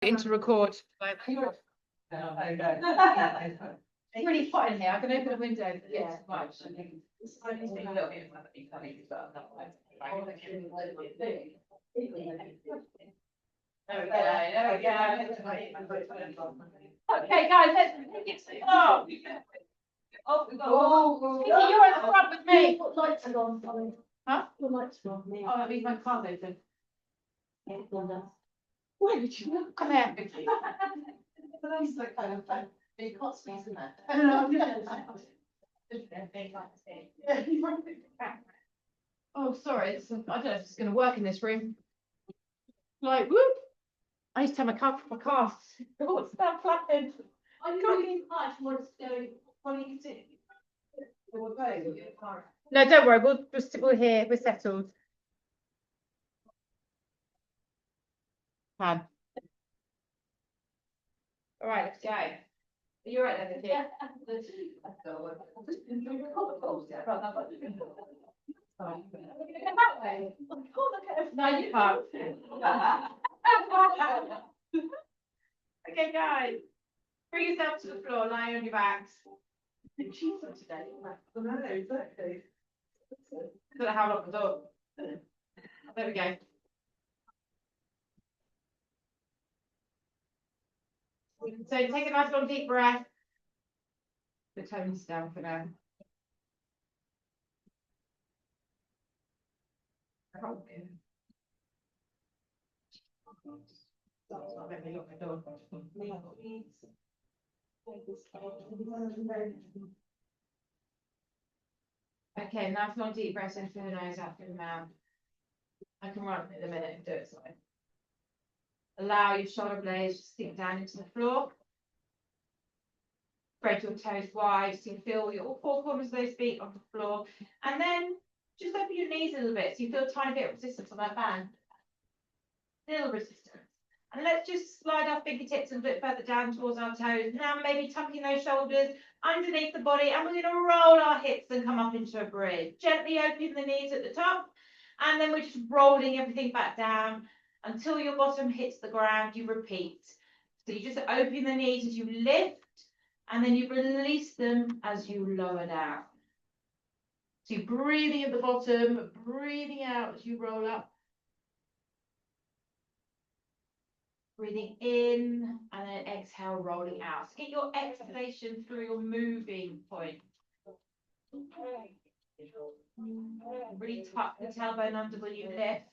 getting to record. It's really hot in here. I can open a window. Yeah, right. There we go. Okay, guys, let's take it. Oh, you're at the front with me. What lights are on? Huh? What lights are on? Oh, that means my car's open. Why did you not Come here. That's the kind of thing. You can't squeeze in there. Oh, sorry. I don't know if it's going to work in this room. Like, whoop. I need to tell my car. Oh, it's not flapping. I'm going hard towards going. What do you do? No, don't worry. We're here. We're settled. Pan. All right, let's go. Are you all right then? Yeah. No, you can't. Okay, guys. Bring yourself to the floor, lie on your backs. Cheap for today. No, exactly. I don't know how long the door. There we go. So take a nice long deep breath. The tones down for now. Let me lock the door. Okay, nice long deep breath in through the nose, out through the mouth. I can run in a minute and do it so. Allow your shoulder blades to sink down into the floor. Spread your toes wide so you feel all four corners of those feet on the floor. And then just open your knees a little bit so you feel a tiny bit of resistance on that band. Little resistance. And let's just slide our fingertips a little bit further down towards our toes. Now maybe tucking those shoulders underneath the body, and we're going to roll our hips and come up into a bridge. Gently open the knees at the top, and then we're just rolling everything back down until your bottom hits the ground. You repeat. So you just open the knees as you lift, and then you release them as you lower down. So you're breathing at the bottom, breathing out as you roll up. Breathing in, and then exhale, rolling out. So get your exhalation through your moving point. Really tuck the tailbone under when you lift.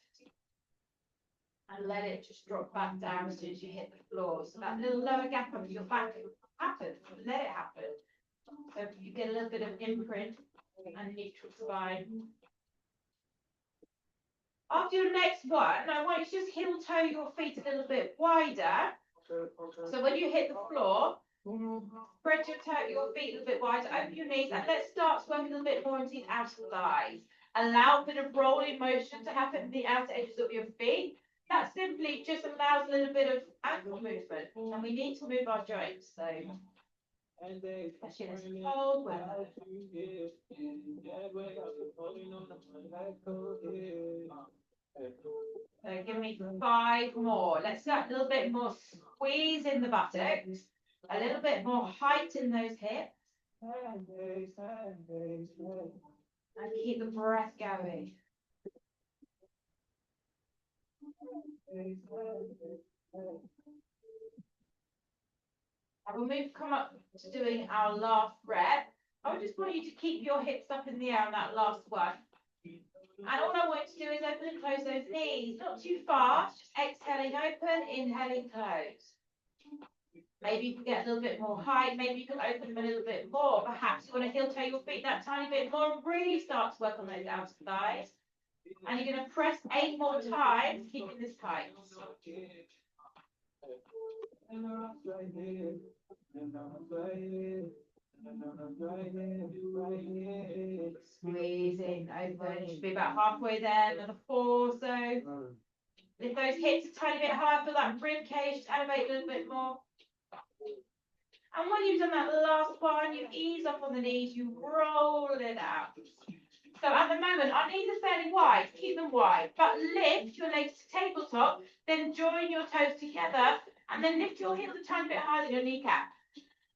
And let it just drop back down as soon as you hit the floor. So that little lower gap under your back happens. Let it happen. So you get a little bit of imprint and neutral spine. After your next one, I want you to just heel toe your feet a little bit wider. So when you hit the floor, spread your feet a little bit wider, open your knees, and let's start to work a little bit more into the outer thighs. Allow a bit of rolling motion to happen in the outer edges of your feet. That simply just allows a little bit of ankle movement, and we need to move our joints. So, especially in this cold weather. So give me 5 more. Let's get a little bit more squeeze in the buttocks, a little bit more height in those hips, and keep the breath going. And when we've come up to doing our last rep, I just want you to keep your hips up in the air on that last one. And all I want you to do is open and close those knees, not too fast, just exhaling open, inhaling close. Maybe you can get a little bit more height, maybe you can open them a little bit more. Perhaps you want to heel toe your feet that tiny bit more and really start to work on those outer thighs. And you're going to press 8 more times, keeping this tight. Squeezing open. You should be about halfway there. Another 4 or so. Lift those hips a tiny bit higher. Feel that rib cage to elevate a little bit more. And when you've done that last one, you ease off on the knees. You roll it out. So at the moment, our knees are fairly wide. Keep them wide. But lift your legs to tabletop. Then join your toes together. And then lift your heels a tiny bit higher than your kneecap.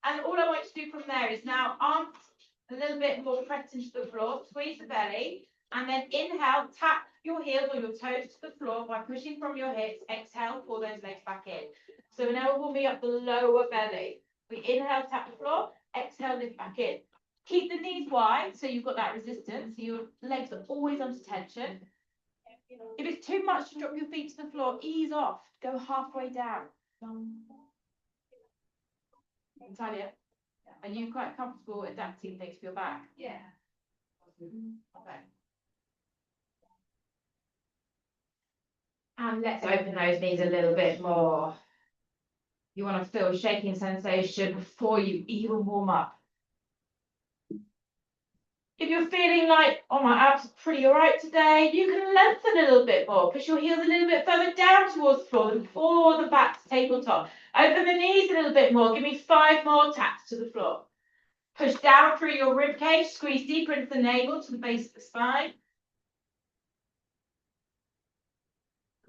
And all I want you to do from there is now arms a little bit more pressed into the floor, squeeze the belly, and then inhale, tap your heels or your toes to the floor by pushing from your hips. Exhale, pull those legs back in. So now we'll warming up the lower belly. We inhale, tap the floor, exhale, lift back in. Keep the knees wide so you've got that resistance. So your legs are always under tension. If it's too much to drop your feet to the floor, ease off. Go halfway down. Natalia, are you quite comfortable adapting things for your back? Yeah. Okay. And let's open those knees a little bit more. You want to feel shaking sensation before you even warm up. If you're feeling like, oh, my abs are pretty all right today, you can lengthen a little bit more. Push your heels a little bit further down towards the floor before the back to tabletop. Open the knees a little bit more. Give me 5 more taps to the floor. Push down through your rib cage. Squeeze deeper into the navel to the base of the spine.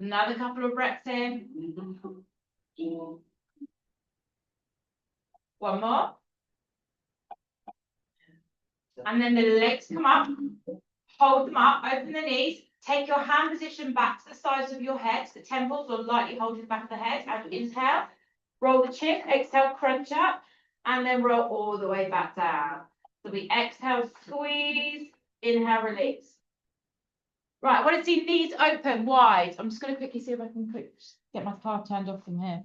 Another couple of breaths in. One more. And then the legs come up. Hold them up. Open the knees. Take your hand position back to the sides of your head. The temples will lightly hold you back of the head. And inhale. Roll the chin. Exhale, crunch up. And then roll all the way back down. So we exhale, squeeze. Inhale, release. Right, I want to see knees open wide. I'm just going to quickly see if I can get my car turned off from here.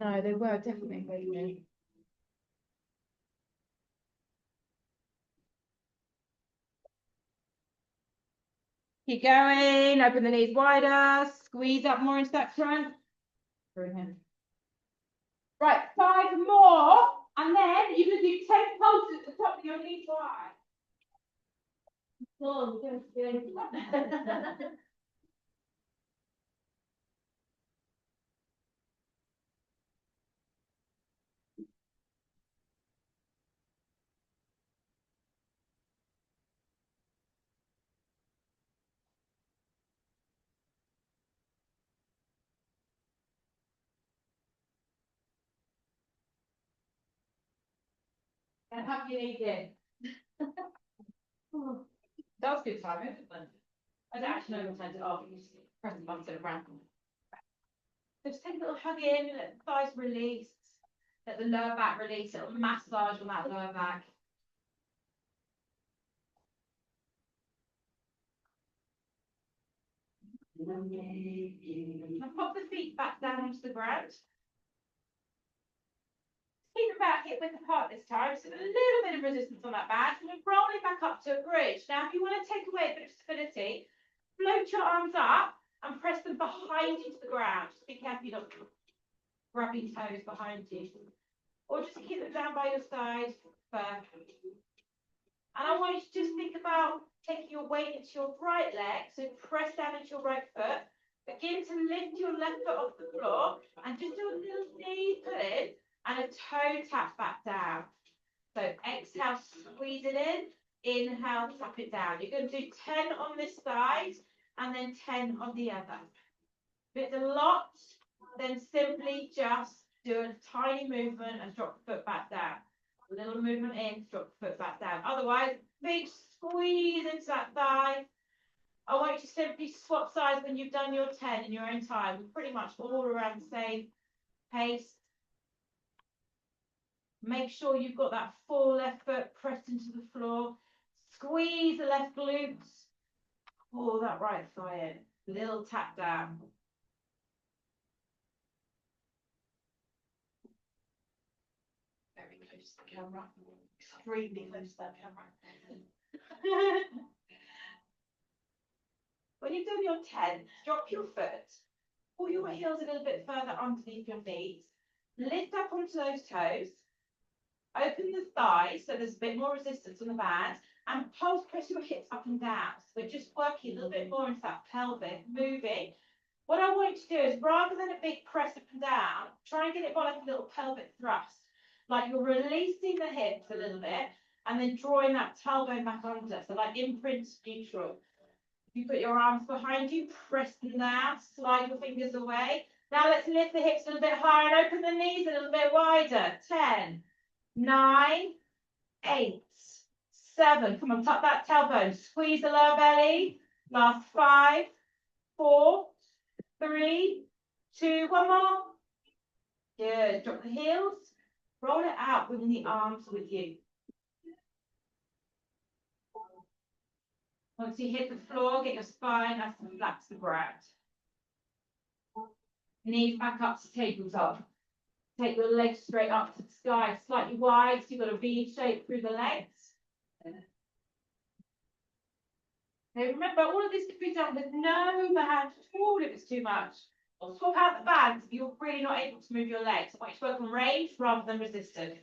No, they were definitely moving. Keep going, open the knees wider, squeeze up more into that front. Brilliant. Right, 5 more, and then you're going to do 10 pulses at the top of your knees wide. Oh, good. And have your knees in. That was good timing, isn't it? I don't actually know what I turned it off. You just press the button around. So just take a little hug in, let the thighs release, let the lower back release, a little massage on that lower back. And pop the feet back down onto the ground. Keep them back hip width apart this time, so a little bit of resistance on that back, and we're rolling back up to a bridge. Now, if you want to take away a bit of stability, float your arms up and press them behind you to the ground. Just be careful you don't grab your toes behind you. Or just keep them down by your side. And I want you to just think about taking your weight into your right leg, so press down into your right foot. Begin to lift your left foot off the floor and just do a little knee pull in and a toe tap back down. So exhale, squeeze it in. Inhale, tap it down. You're going to do 10 on this side and then 10 on the other. If it's a lot, then simply just do a tiny movement and drop the foot back down. A little movement in, drop the foot back down. Otherwise, big squeeze into that thigh. I want you to simply swap sides when you've done your 10 in your own time. We're pretty much all around the same pace. Make sure you've got that full left foot pressed into the floor. Squeeze the left glutes. Pull that right thigh in. Little tap down. Very close to the camera. Extremely close to that camera. When you've done your 10, drop your foot. Pull your heels a little bit further underneath your knees. Lift up onto those toes. Open the thighs so there's a bit more resistance on the band. And pulse press your hips up and down. So we're just working a little bit more into that pelvic, moving. What I want you to do is, rather than a big press up and down, try and get it more like a little pelvic thrust. Like you're releasing the hips a little bit and then drawing that tailbone back under. So like imprint neutral. You put your arms behind you, press them down, slide your fingers away. Now let's lift the hips a little bit higher and open the knees a little bit wider. 10, 9, 8, 7. Come on, tuck that tailbone. Squeeze the lower belly. Last 5, 4, 3, 2, one more. Good. Drop the heels. Roll it out, bringing the arms with you. Once you hit the floor, get your spine nice and flat to the ground. Knees back up to tabletop. Take your legs straight up to the sky, slightly wide, so you've got a V shape through the legs. Now remember, all of this can be done with no band at all if it's too much. Or swap out the bands if you're really not able to move your legs. I want you to work on range rather than resistance.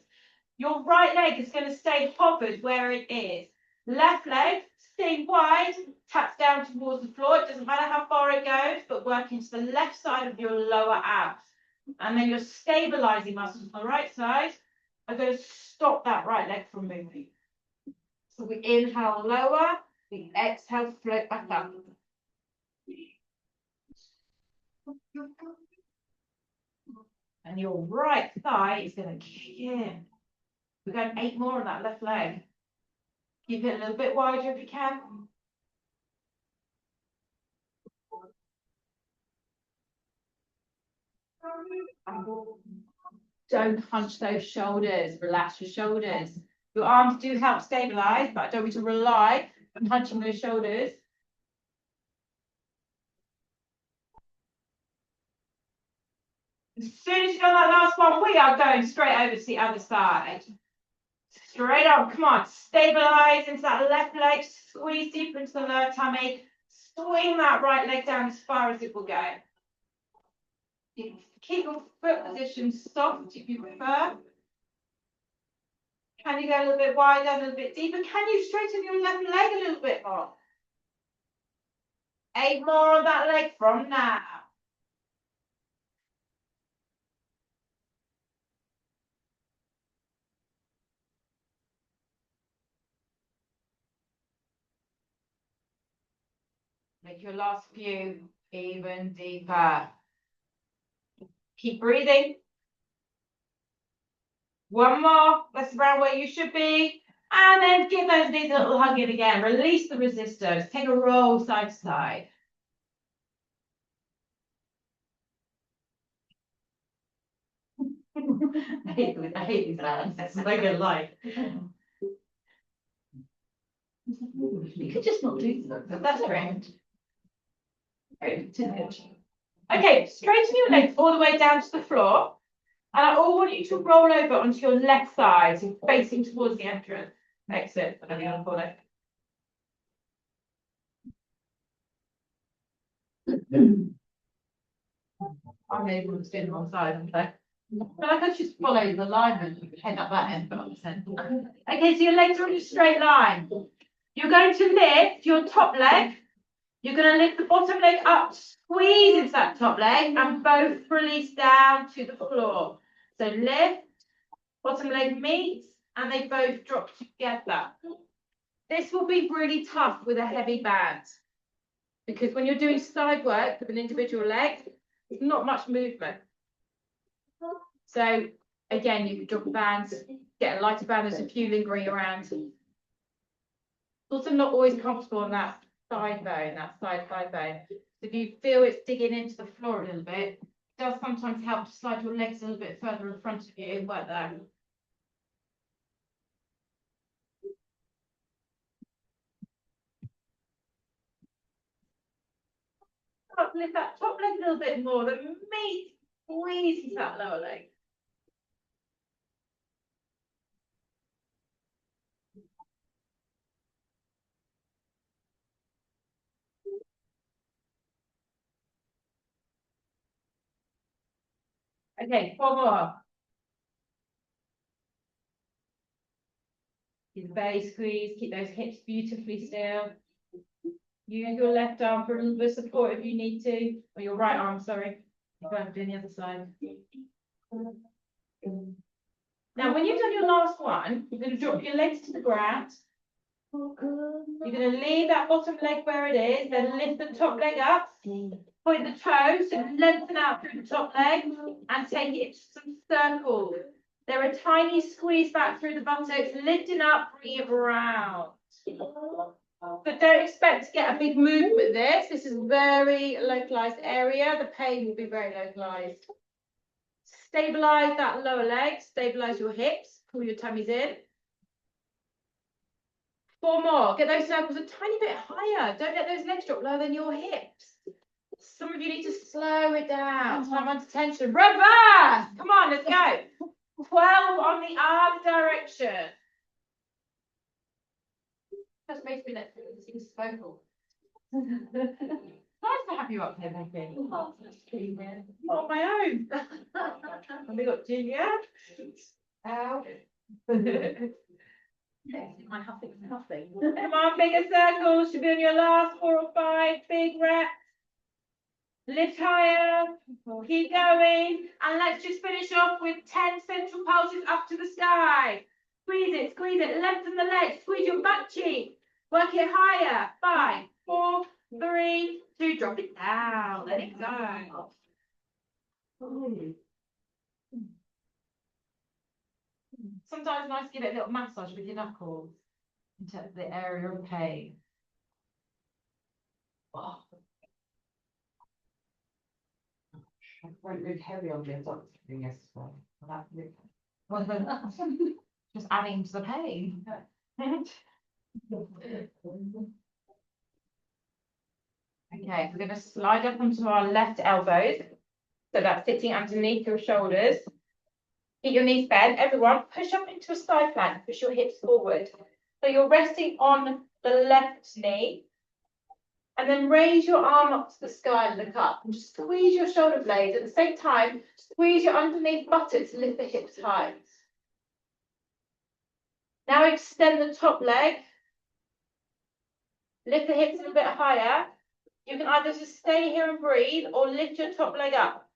Your right leg is going to stay hovered where it is. Left leg, stay wide, taps down towards the floor. It doesn't matter how far it goes, but work into the left side of your lower abs. And then your stabilizing muscles on the right side are going to stop that right leg from moving. So we inhale lower, we exhale, float back up. And your right thigh is going to kick in. We're going 8 more on that left leg. Keep it a little bit wider if you can. Don't hunch those shoulders. Relax your shoulders. Your arms do help stabilize, but I don't want you to rely on hunching those shoulders. As soon as you done that last one, we are going straight over to the other side. Straight up, come on, stabilize into that left leg, squeeze deep into the lower tummy, swing that right leg down as far as it will go. You can keep your foot position soft if you prefer. Can you go a little bit wider, a little bit deeper? Can you straighten your left leg a little bit more? 8 more on that leg from now. Make your last few even deeper. Keep breathing. One more. That's around where you should be. And then give those knees a little hug in again. Release the resistance. Take a roll side to side. I hate these hands. That's so good life. You could just not do them, but that's great. Okay, straighten your legs all the way down to the floor. And I all want you to roll over onto your left side, so facing towards the entrance. Exit, whatever you want to call it. I'm able to spin on side and play. But I could just follow the alignment, you could head up that end, but okay, so your legs are in a straight line. You're going to lift your top leg. You're going to lift the bottom leg up, squeeze into that top leg, and both release down to the floor. So lift, bottom leg meets, and they both drop together. This will be really tough with a heavy band, because when you're doing side work with an individual leg, there's not much movement. So again, you can drop the bands, get a lighter band, there's a few lingering around. It's also not always comfortable on that side bone, that side thigh bone. So if you feel it's digging into the floor a little bit, it does sometimes help to slide your legs a little bit further in front of you and work that. Lift that top leg a little bit more, the meat squeezes that lower leg. Okay, 4 more. Keep the belly squeeze, keep those hips beautifully still. Use your left arm for a little bit of support if you need to, or your right arm, sorry. You don't have to do the other side. Now, when you've done your last one, you're going to drop your legs to the ground. You're going to leave that bottom leg where it is, then lift the top leg up, point the toes, so lengthen out through the top leg, and take it into some circles. There are tiny squeeze back through the buttocks, lifting up, bring it round. But don't expect to get a big movement with this. This is a very localized area. The pain will be very localized. Stabilize that lower leg, stabilize your hips, pull your tummies in. 4 more. Get those circles a tiny bit higher. Don't let those legs drop lower than your hips. Some of you need to slow it down. Time under tension. Reverse. Come on, let's go. 12 on the other direction. That's makes me let things vocal. Nice to have you up here, Maggie. Oh, on my own. And we got Julia. Ow. My huffing nothing. Come on, bigger circles. Should be on your last 4 or 5 big reps. Lift higher. Keep going. And let's just finish off with 10 central pulses up to the sky. Squeeze it, squeeze it. Lengthen the legs. Squeeze your butt cheek. Work it higher. 5, 4, 3, 2. Drop it down. Let it go. Sometimes it's nice to give it a little massage with your knuckles into the area of pain. Oh. I went really heavy on the doctor yesterday. Just adding to the pain. Okay, we're going to slide up onto our left elbows. So that's sitting underneath your shoulders. Keep your knees bent. Everyone, push up into a side plank. Push your hips forward. So you're resting on the left knee. And then raise your arm up to the sky and look up. And just squeeze your shoulder blades. At the same time, squeeze your underneath buttocks and lift the hips high. Now extend the top leg. Lift the hips a little bit higher. You can either just stay here and breathe or lift your top leg up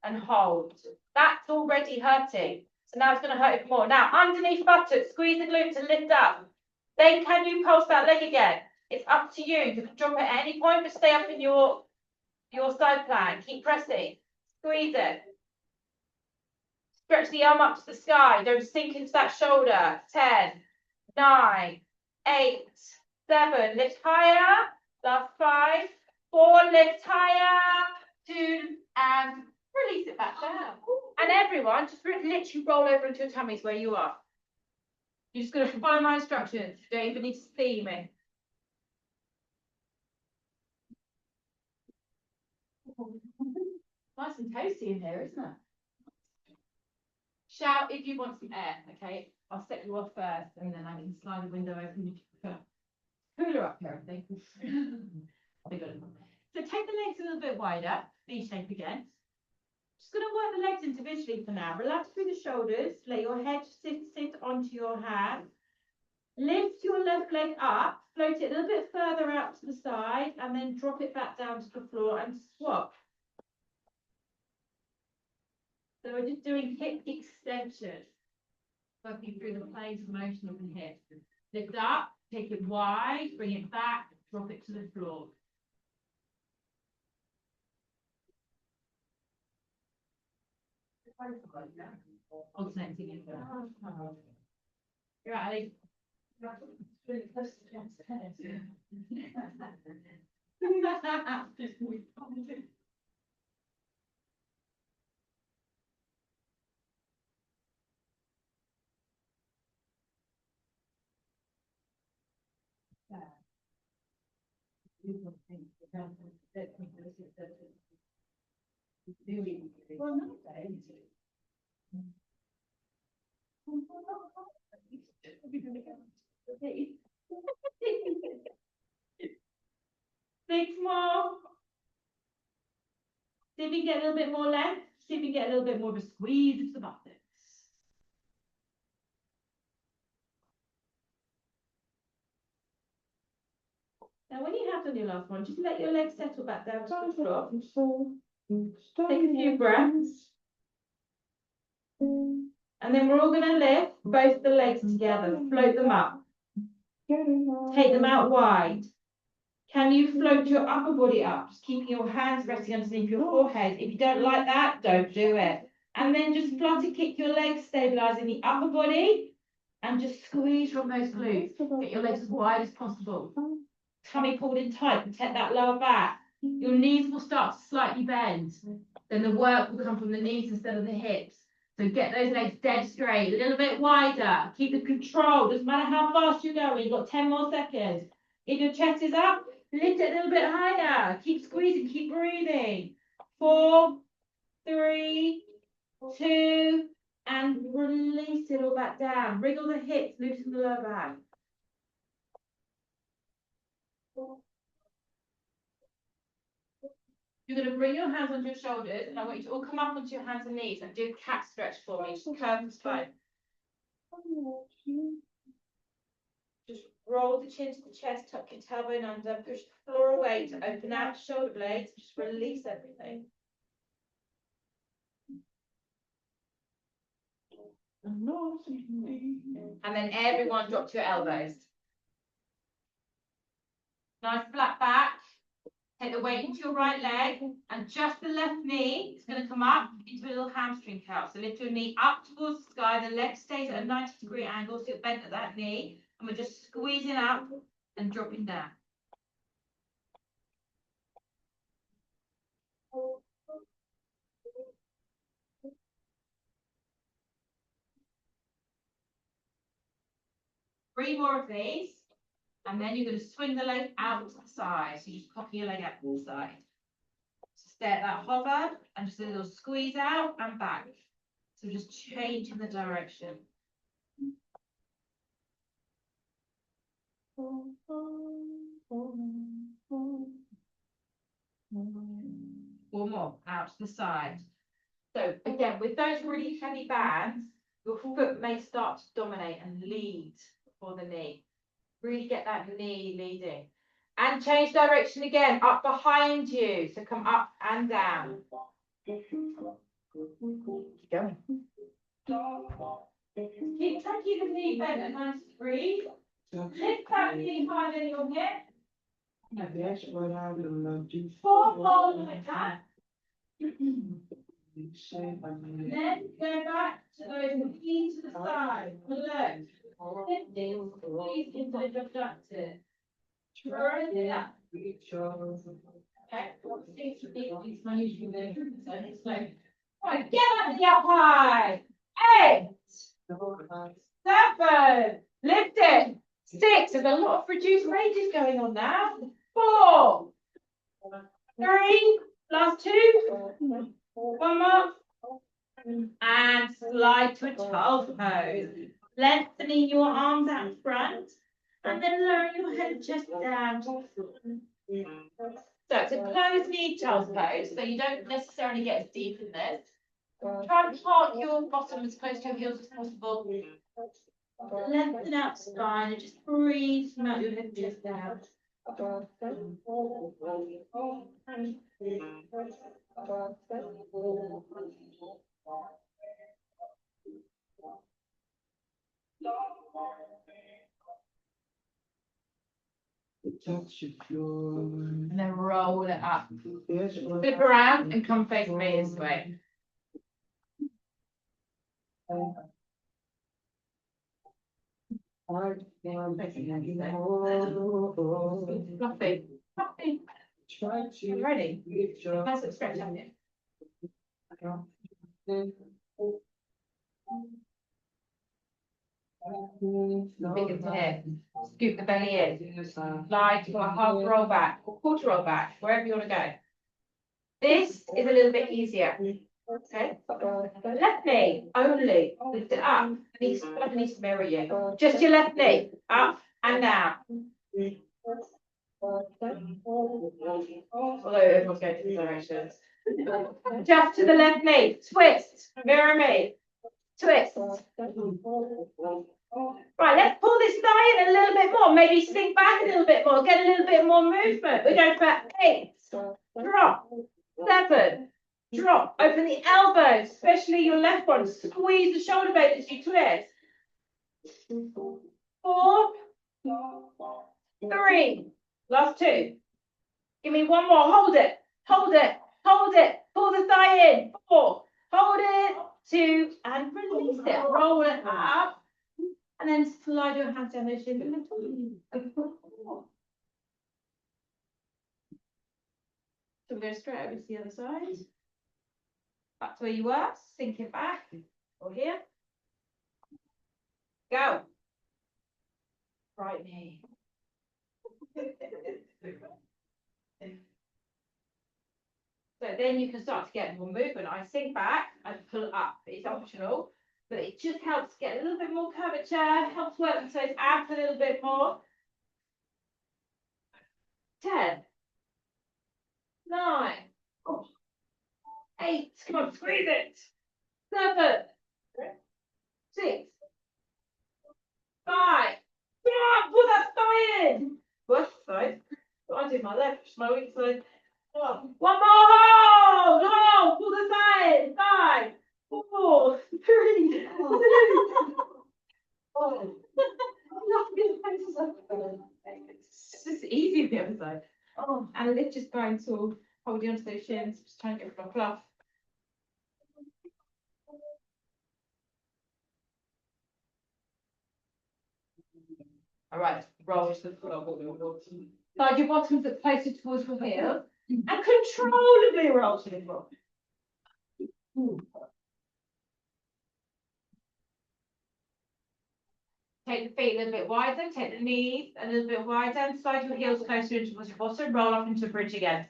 and hold. That's already hurting. So now it's going to hurt even more. Now, underneath buttocks, squeeze the glute to lift up. Then can you pulse that leg again? It's up to you. You can drop it at any point, but stay up in your side plank. Keep pressing. Squeeze it. Stretch the arm up to the sky. Don't sink into that shoulder. 10, 9, 8, 7. Lift higher. Last 5, 4. Lift higher. 2, and release it back down. And everyone, just literally roll over into your tummies where you are. You're just going to follow my instructions. You don't even need to see me. Nice and toasty in here, isn't it? Shout if you want some air, okay? I'll set you off first, and then I can slide the window open if you prefer. Cooler up here, I think. So take the legs a little bit wider, V shape again. Just going to work the legs individually for now. Relax through the shoulders. Let your head sit onto your hand. Lift your left leg up. Float it a little bit further out to the side, and then drop it back down to the floor and swap. So we're just doing hip extension. Working through the planes of motion of the hip. Lift up, take it wide, bring it back, drop it to the floor. Alternating in there. You're right, Ali. Really close to John's head. Well, no, Six more. See if we can get a little bit more length. See if we can get a little bit more of a squeeze of the buttocks. Now, when you have done your last one, just let your legs settle back down to the floor. Take a few breaths. And then we're all going to lift both the legs together, float them up. Take them out wide. Can you float your upper body up, just keeping your hands resting underneath your forehead? If you don't like that, don't do it. And then just flutter kick your legs, stabilising the upper body, and just squeeze from those glutes. Get your legs as wide as possible. Tummy pulled in tight, protect that lower back. Your knees will start to slightly bend. Then the work will come from the knees instead of the hips. So get those legs dead straight, a little bit wider. Keep the control, doesn't matter how fast you're going. You've got 10 more seconds. If your chest is up, lift it a little bit higher. Keep squeezing, keep breathing. 4, 3, 2, and release it all back down. Wriggle the hips, loosen the lower back. You're going to bring your hands onto your shoulders, and I want you to all come up onto your hands and knees and do a cat stretch for me. Just curve the spine. Just roll the chin to the chest, tuck your tailbone under, push the floor away to open out shoulder blades. Just release everything. And then everyone drop to your elbows. Nice flat back. Take the weight into your right leg, and just the left knee is going to come up into a little hamstring curl. So lift your knee up towards the sky. The leg stays at a 90-degree angle, so you're bent at that knee. And we're just squeezing out and dropping down. Three more of these. And then you're going to swing the leg out to the side. So you're just cocking your leg out to the side. So stay at that hover and just a little squeeze out and back. So just changing the direction. One more, out to the side. So again, with those really heavy bands, your foot may start to dominate and lead for the knee. Really get that knee leading. And change direction again, up behind you. So come up and down. Keep going. Keep tucking the knee bent at 90 degrees. Lift that knee higher than your hip. 4 fold like that. Then go back to those knees to the side. Look. Lifting, squeeze into the abductor. Turn it up. Okay, what seems to be unusual there. So it's like, right, get up the up high. 8, 7, lift it. 6, there's a lot of reduced ranges going on now. 4, 3, last 2. One more. And slide to a child's pose. Lengthening your arms out front. And then lowering your head and chest down. So it's a closed knee child's pose. So you don't necessarily get as deep in this. Try and park your bottom as close to your heels as possible. Lengthen out the spine and just breathe out your head and chest down. And then roll it up. Flip around and come face me this way. Fluffy. Fluffy. You ready? Nice little stretch, haven't you? Big into here. Scoop the belly in. Slide to a half roll back or quarter roll back, wherever you want to go. This is a little bit easier. Okay. Left knee only. Lift it up. Knees needs to mirror you. Just your left knee. Up and down. Although everyone's going different directions. Just to the left knee. Twist. Mirror me. Twist. Right, let's pull this thigh in a little bit more. Maybe sink back a little bit more. Get a little bit more movement. We go for 8. Drop. 7. Drop, open the elbows, especially your left one. Squeeze the shoulder blades as you twist. 4, 3, last 2. Give me one more, hold it, hold it, hold it. Pull the thigh in, 4, hold it, 2, and release it. Roll it up, and then slide your hands down those shins. So we're going straight over to the other side. Back to where you were, sink it back, or here. Go. Right knee. So then you can start to get more movement. I sink back and pull it up. It's optional, but it just helps get a little bit more curvature, helps work the toes out a little bit more. 10, 9, 8, come on, squeeze it. 7, 6, 5, yeah, pull that thigh in. Worst side. What I do my left, my weak side. One more hold, hold, pull the thigh in. 5, 4, 3, 2. Oh. It's just easy the other side. Oh, and lift just going to hold you onto those shins, just trying to get fluff fluff. All right, roll to the floor. Slide your bottoms up closer towards your heel and controllably roll to the floor. Take the feet a little bit wider, take the knees a little bit wider, and slide your heels closer into your bottom, roll up into a bridge again.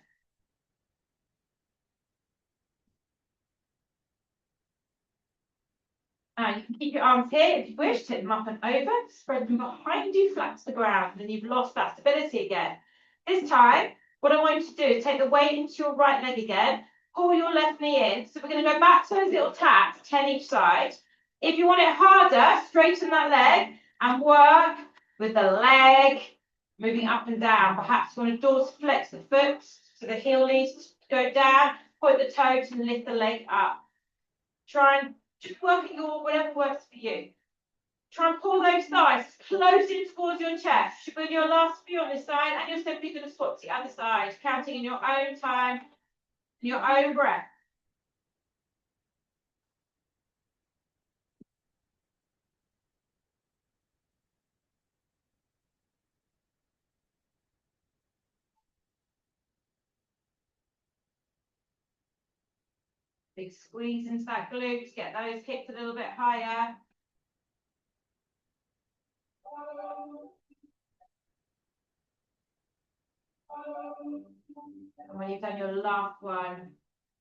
You can keep your arms here if you wish, take them up and over, spread them behind you, flat to the ground, and you've lost that stability again. This time, what I want you to do is take the weight into your right leg again, pull your left knee in. So we're going to go back to those little taps, 10 each side. If you want it harder, straighten that leg and work with the leg moving up and down. Perhaps you want to dorsiflex the foot, so the heel needs to go down, point the toes and lift the leg up. Try and just work at your whatever works for you. Try and pull those thighs close in towards your chest. Should be your last few on this side, and you're simply going to swap to the other side, counting in your own time, in your own breath. Big squeeze into that glutes, get those hips a little bit higher. And when you've done your last one,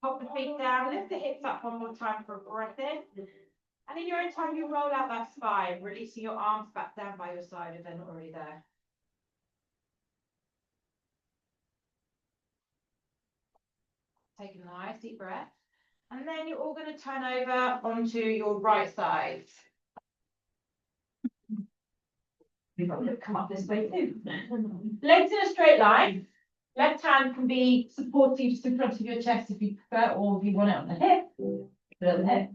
pop the feet down, lift the hips up one more time for a breath in. And in your own time, you roll out that spine, releasing your arms back down by your side if they're not already there. Take a nice deep breath. And then you're all going to turn over onto your right side. Come up this way too. Legs in a straight line. Left hand can be supportive just in front of your chest if you prefer, or if you want it on the hip. Put it on the hip.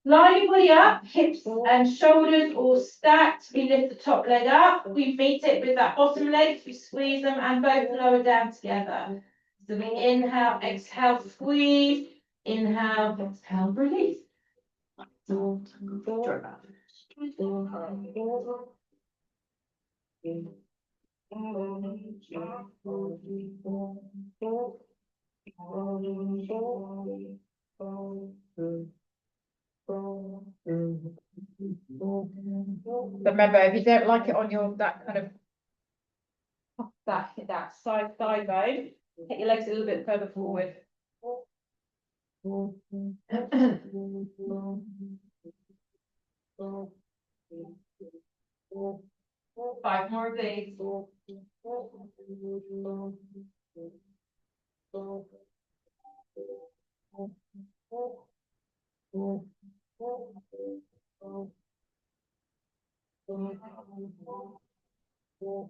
Line your body up, hips and shoulders all stacked. We lift the top leg up. We meet it with that bottom leg. We squeeze them and both lower down together. So we inhale, exhale, squeeze. Inhale, exhale, release. But remember, if you don't like it on your that kind of that side thigh bone, take your legs a little bit further forward. 5 more of these.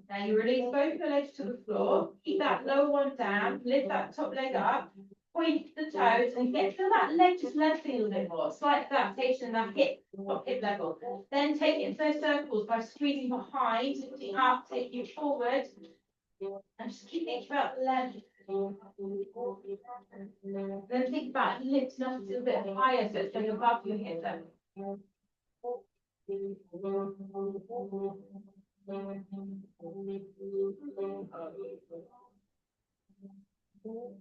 Now you release both the legs to the floor. Keep that lower one down. Lift that top leg up. point the toes and get to that leg just lengthening a little bit more. Slight adaptation in that hip, top hip level. Then take it into those circles by squeezing behind, lifting up, taking you forward. And just keep thinking about the length. Then think about lifting up a little bit higher so it's going above your hip level.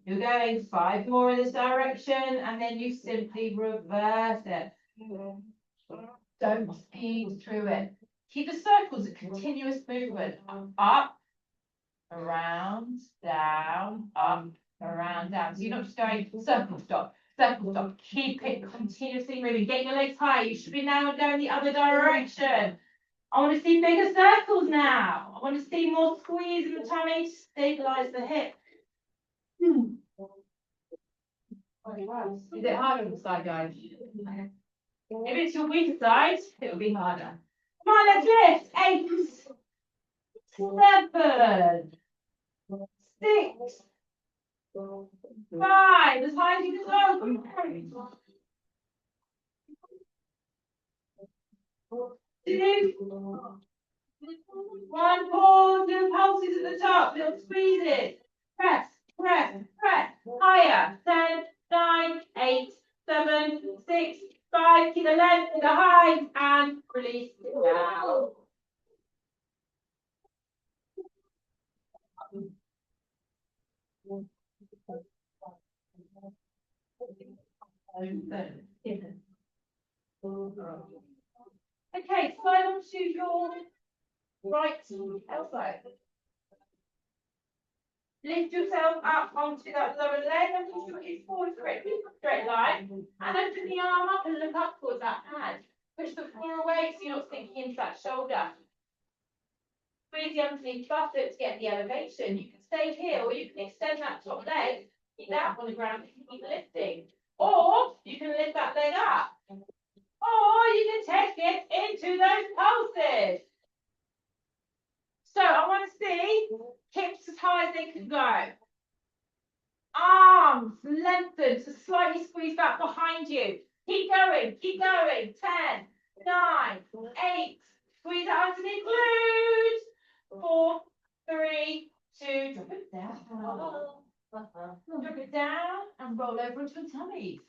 You're going 5 more in this direction and then you simply reverse it. Don't speed through it. Keep the circles a continuous movement. Up, around, down, up, around, down. So you're not just going circle stop, circle stop. Keep it continuously moving. Get your legs high. You should be now going the other direction. I want to see bigger circles now. I want to see more squeeze in the tummy to stabilize the hip. Is it harder on the side, guys? If it's your weak side, it will be harder. Come on, let's lift. 8, 7, 6, 5. As high as you can go. 2, 1. Pause. Little pulses at the top. Little squeezes. Press, press, press. Higher. 10, 9, 8, 7, 6, 5. Keep the length to the height and release it down. Okay, slide onto your right elbow. Lift yourself up onto that lower leg and push your hips forward for it. Keep a straight line. And open the arm up and look up towards that hand. Push the floor away so you're not sinking into that shoulder. Squeeze the underneath buttock to get the elevation. You can stay here or you can extend that top leg. Keep that on the ground and keep lifting. Or you can lift that leg up. Or you can take it into those pulses. So I want to see hips as high as they can go. Arms lengthened, so slightly squeeze back behind you. Keep going, keep going. 10, 9, 8. Squeeze out underneath glutes. 4, 3, 2. Drop it down. Drop it down and roll over into your tummies.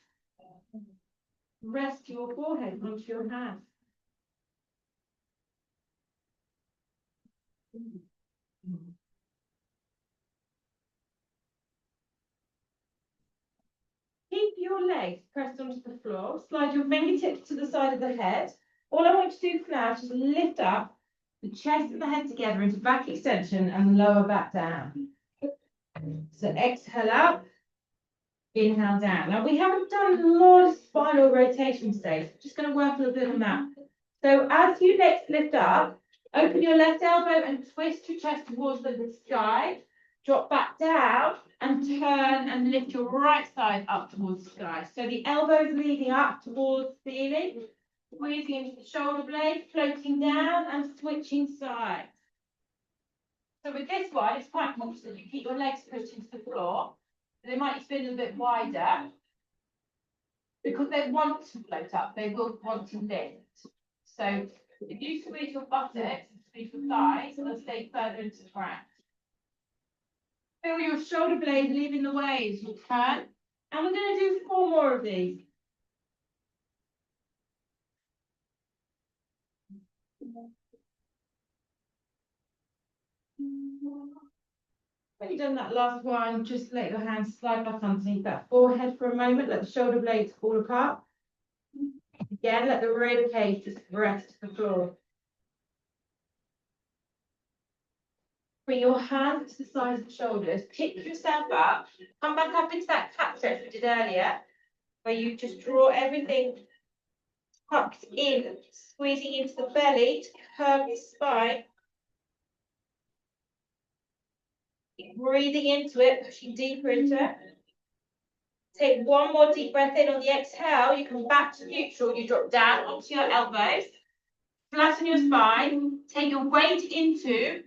Rest your forehead onto your hands. Keep your legs pressed onto the floor. Slide your fingertips to the side of the head. All I want you to do for now is just lift up the chest and the head together into back extension and lower back down. So exhale up, inhale down. Now we haven't done a lot of spinal rotation today, so just going to work a little bit on that. So as you next lift up, open your left elbow and twist your chest towards the sky. Drop back down and turn and lift your right side up towards the sky. So the elbows leading up towards the ceiling, squeezing into the shoulder blade, floating down and switching sides. So with this one, it's quite important that you keep your legs pushed into the floor. They might spin a little bit wider because they want to float up. They will want to lift. So if you squeeze your buttocks, squeeze your thighs, they'll stay further into the ground. Feel your shoulder blade leaving the way as you turn. And we're going to do 4 more of these. When you've done that last one, just let your hands slide back underneath that forehead for a moment. Let the shoulder blades fall apart. Again, let the rib cage just rest to the floor. Bring your hands to the sides of the shoulders. Pick yourself up. Come back up into that cat stretch we did earlier, where you just draw everything tucked in, squeezing into the belly to curve the spine. Keep breathing into it, pushing deeper into it. Take 1 more deep breath in on the exhale. You come back to neutral. You drop down onto your elbows. Flatten your spine. Take your weight into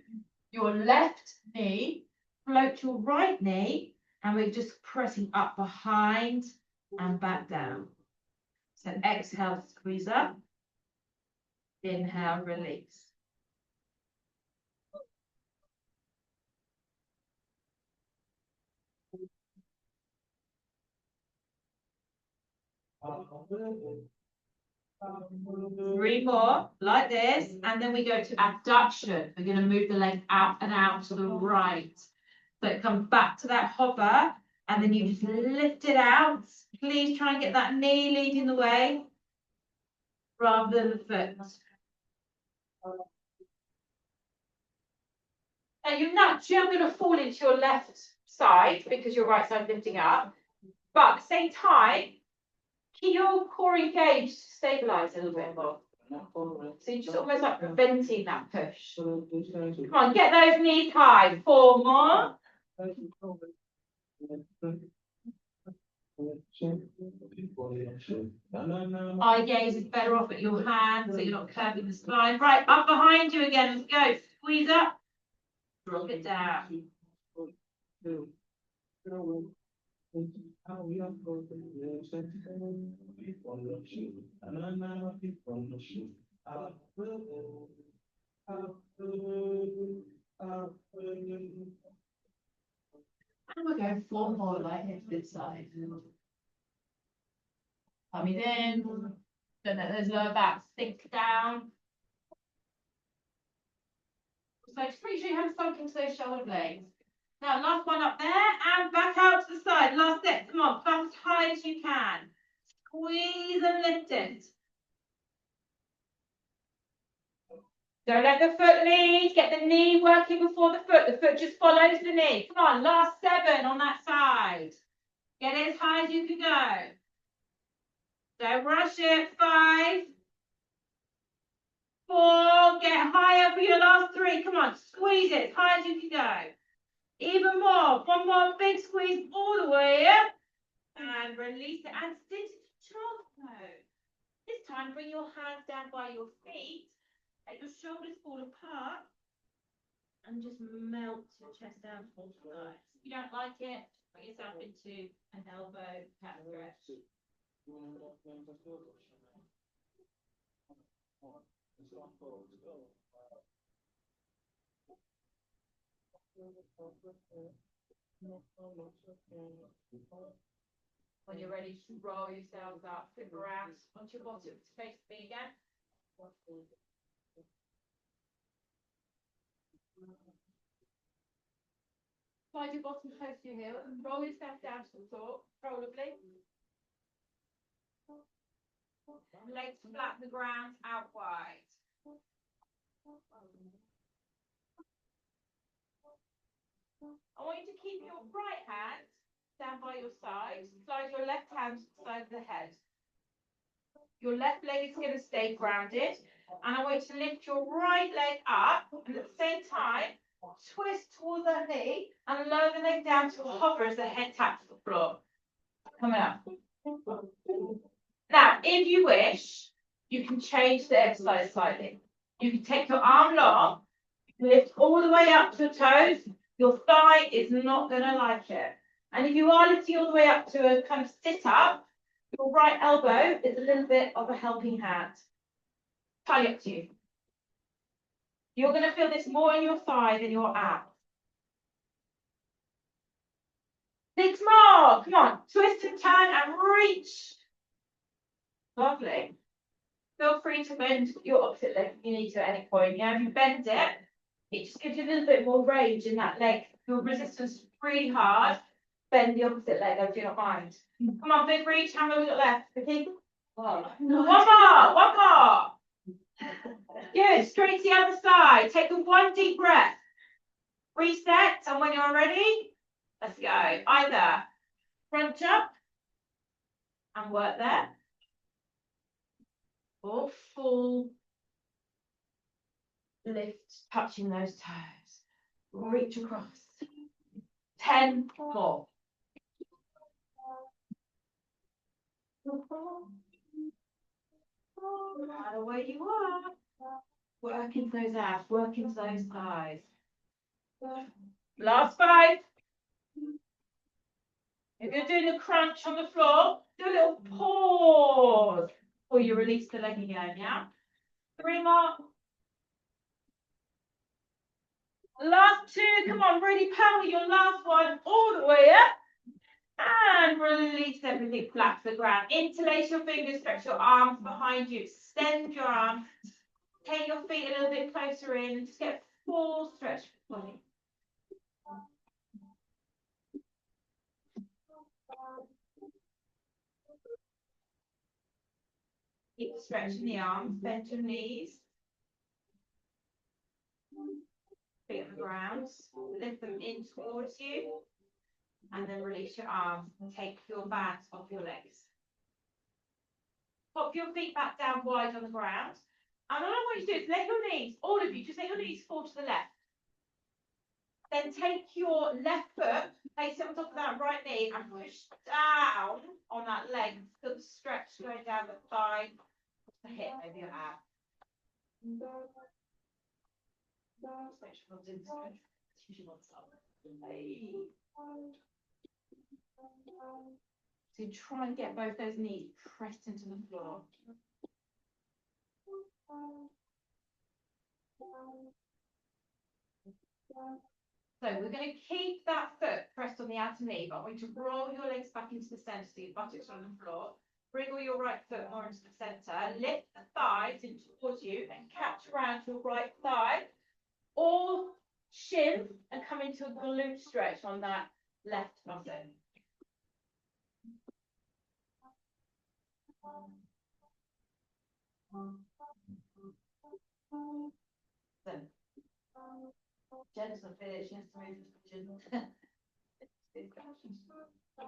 your left knee. Float your right knee And we're just pressing up behind and back down. So exhale, squeeze up. Inhale, release. Three more, like this, and then we go to abduction. We're going to move the leg out and out to the right. So it comes back to that hover, and then you just lift it out. Please try and get that knee leading the way, rather than the foot. Now you're naturally going to fall into your left side because your right side lifting up, but at the same time, keep your core engaged to stabilise a little bit more. So you're just almost like preventing that push. Come on, get those knees high. 4 more. Eye gaze is better off at your hand, so you're not curving the spine. Right, up behind you again. Let's go. Squeeze up. Drop it down. And we're going 4 more like this side. Tummies in. Don't let those lower backs sink down. So just make sure you haven't sunk into those shoulder blades. Now, last one up there and back out to the side. Last set. Come on, come as high as you can. Squeeze and lift it. Don't let the foot lead. Get the knee working before the foot. The foot just follows the knee. Come on, last 7 on that side. Get it as high as you can go. Don't rush it. 5, 4. Get higher for your last 3. Come on, squeeze it as high as you can go. Even more. 1 more big squeeze all the way up. And release it. And sit into child's pose. This time, bring your hands down by your feet. Let your shoulders fall apart. And just melt your chest down towards the thighs. If you don't like it, put yourself into an elbow cat stretch. When you're ready to roll yourselves up, flip around onto your bottom, face me again. Slide your bottom close to your heel and roll yourself down to the floor, controllably. Legs flat the ground, out wide. I want you to keep your right hand down by your side. Slide your left hand to the side of the head. Your left leg is going to stay grounded. And I want you to lift your right leg up. And at the same time, twist towards the knee and lower the leg down to hover as the head taps the floor. Coming up. Now, if you wish, you can change the exercise slightly. You can take your arm long, lift all the way up to your toes. Your thigh is not going to like it. And if you are lifting all the way up to a kind of sit up, your right elbow is a little bit of a helping hand. Entirely up to you. You're going to feel this more in your thigh than your abs. 6 more. Come on. Twist and turn and reach. Lovely. Feel free to bend your opposite leg if you need to at any point. Yeah, if you bend it, it just gives you a little bit more range in that leg. Your resistance is really hard. Bend the opposite leg, I do not mind. Come on, big reach. How many we got left? Okay. One more. One more. Good. Straight to the other side. Take a 1 deep breath. Reset, and when you're ready, let's go. Either front jump and work there, or full lift, touching those toes. Reach across. 10 more. No matter where you are, work into those abs, work into those thighs. Last 5. If you're doing the crunch on the floor, do a little pause before you release the leg again, yeah? 3 more. Last 2, come on, really power your last one all the way up. And release everything flat to the ground. Interlace your fingers, stretch your arms behind you, extend your arms. Take your feet a little bit closer in, just get full stretch for the body. Keep stretching the arms, bend your knees. Feet on the ground, lift them in towards you. And then release your arms and take your bands off your legs. Pop your feet back down wide on the ground. And all I want you to do is let your knees, all of you, just let your knees fall to the left. Then take your left foot, place it on top of that right knee and push down on that leg. Feel the stretch going down the thigh, the hip, maybe your ab. So try and get both those knees pressed into the floor. So we're going to keep that foot pressed on the outer knee, but I want you to roll your legs back into the centre so your buttocks are on the floor. Wriggle your right foot more into the centre. Lift the thighs in towards you and catch around your right thigh. Or shin and come into a glute stretch on that left buttock. So, Jen's not finished, she has to move to the gym. Where is Smith? Just try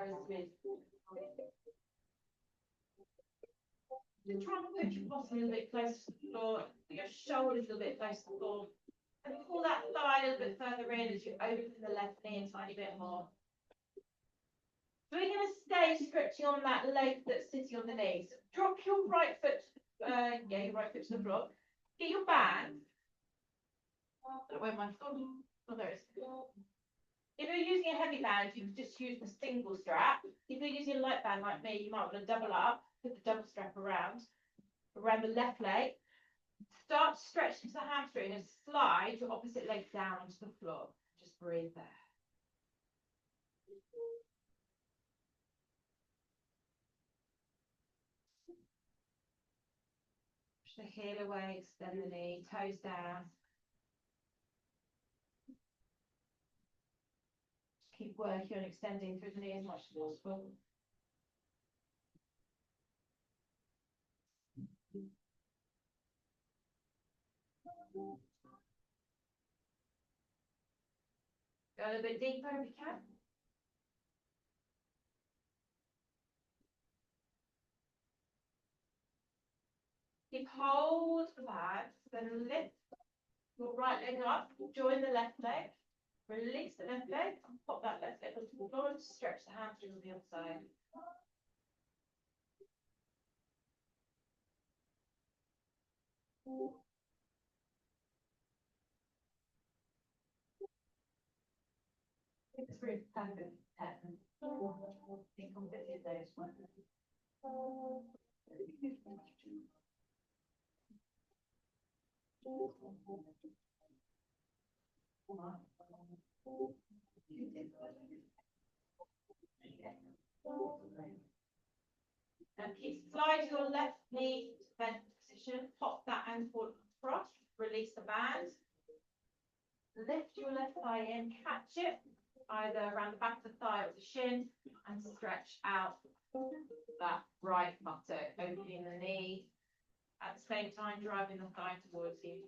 and put your bottom a little bit closer to the floor, your shoulders a little bit closer to the floor, and pull that thigh a little bit further in as you open the left knee a tiny bit more. So we're going to stay stretching on that leg that's sitting on the knee. So drop your right foot, your right foot to the floor. Get your band. I don't know where mine's gone. Oh, there it is. If you're using a heavy band, you can just use the single strap. If you're using a light band like me, you might want to double up, put the double strap around the left leg. Start to stretch into the hamstring and slide your opposite leg down onto the floor. Just breathe there. Push the heel away, extend the knee, toes down. Keep working on extending through the knee as much as possible. Go a little bit deeper if you can. Keep hold the band, then lift your right leg up, join the left leg, release the left leg, and pop that left leg onto the floor and stretch the hamstring on the other side. It's really perfect. I think I'm busy those ones. And keep slide your left knee to bent position, pop that ankle across, release the band. Lift your left thigh in, catch it, either around the back of the thigh or the shin, and stretch out that right buttock, opening the knee, at the same time driving the thigh towards you.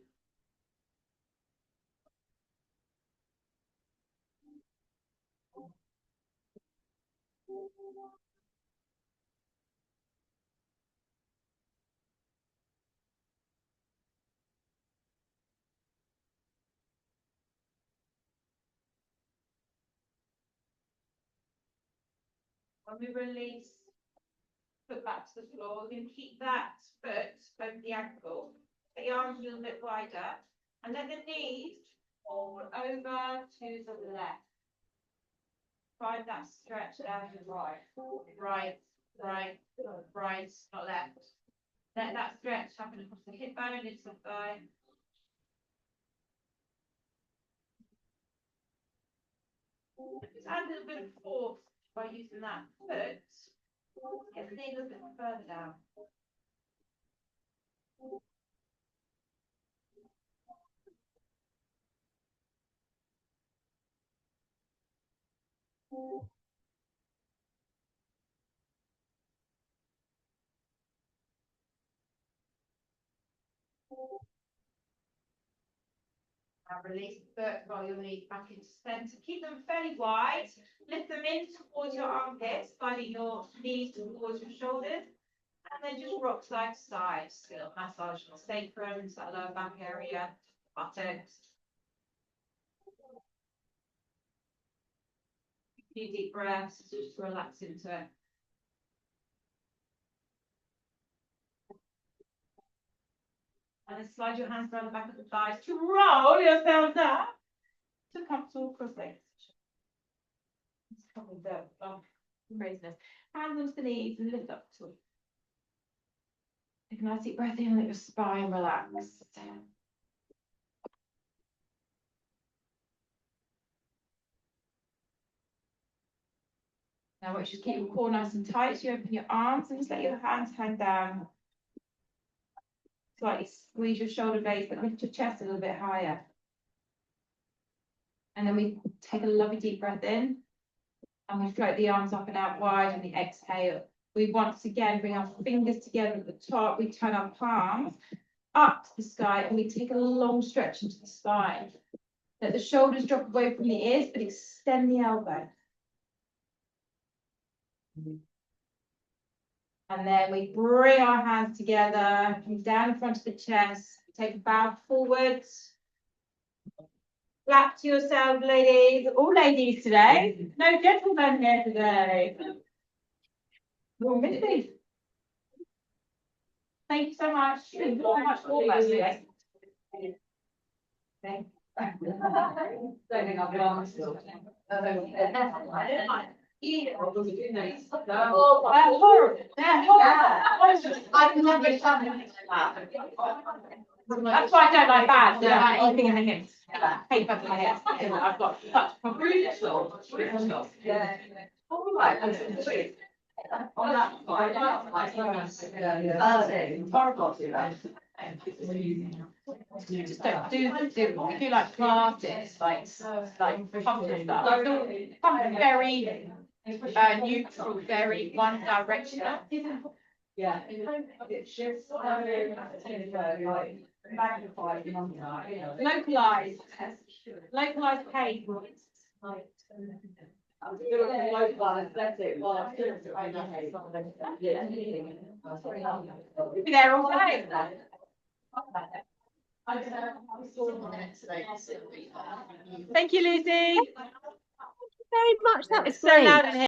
When we release, foot back to the floor, we're going to keep that foot over the ankle, get the arms a little bit wider, and let the knees fall over to the left. find that stretch left and right, right, not left. Let that stretch happen across the hip bone into the thigh. Just add a little bit of force by using that foot. Get the knee a little bit further down. And release the foot, roll your knees back into center. Keep them fairly wide. Lift them in towards your armpits, sliding your knees towards your shoulders. And then just rock side to side. Still massage your sacrum, that lower back area, buttocks. A few deep breaths, just relax into it. And then slide your hands around the back of the thighs to roll yourselves up to comfortable cross-legged position. It's probably the craziness. Hands onto the knees and lift up to it. Take a nice deep breath in, let your spine relax. Now, I want you to keep your core nice and tight. So you open your arms and just let your hands hang down. Slightly squeeze your shoulder blades, but lift your chest a little bit higher. And then we take a lovely deep breath in. And we float the arms up and out wide on the exhale. We once again bring our fingers together at the top. We turn our palms up to the sky and we take a long stretch into the spine. Let the shoulders drop away from the ears, but extend the elbow. And then we bring our hands together, come down in front of the chest, take a bow forwards. Clap to yourself, ladies. All ladies today. No gentlemen here today. Oh, Missy. Thank you so much. Thank you so much for that today. Thank you. Don't think I'll be on still. They're horrible. I've never done anything like that. That's why I don't like bad. Anything in the hips. Hate bugs in my hips. I've got such problems. Yeah. All right. Just don't do like classes, like pumping stuff. Something very neutral, very one directional. Yeah. Localized pain. Be there all day. Thank you, Lucy. Very much. That was It's so great. loud in here.